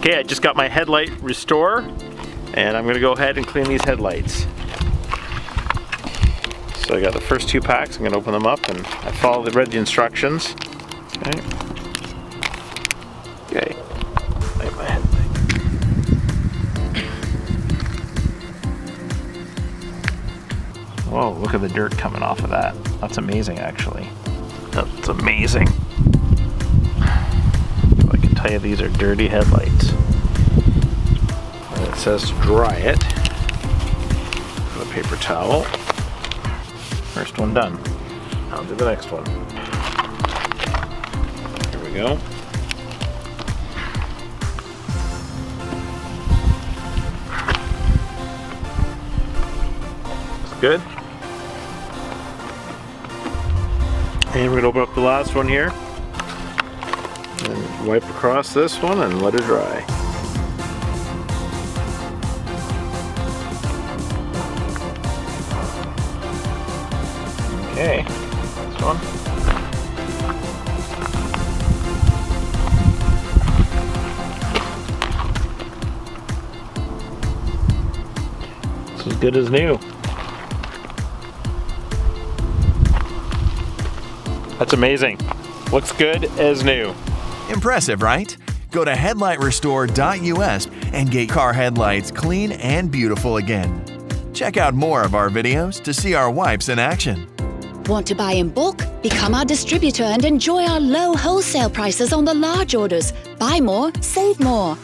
Okay, I just got my Headlight Restore, and I'm gonna go ahead and clean these headlights. So I got the first 2 packs. I'm gonna open them up, and I read the instructions. Okay. Okay. Light my headlight. Whoa, look at the dirt coming off of that. That's amazing, actually. That's amazing. I can tell you these are dirty headlights. And it says to dry it with a paper towel. First one done. I'll do the next one. Here we go. Looks good. And we're going to open up the last one here. And wipe across this one and let it dry. Okay, this one. It's as good as new. That's amazing. Looks good as new. Impressive, right? Go to headlightrestore.us and get car headlights clean and beautiful again. Check out more of our videos to see our wipes in action. Want to buy in bulk? Become our distributor and enjoy our low wholesale prices on the large orders. Buy more, save more.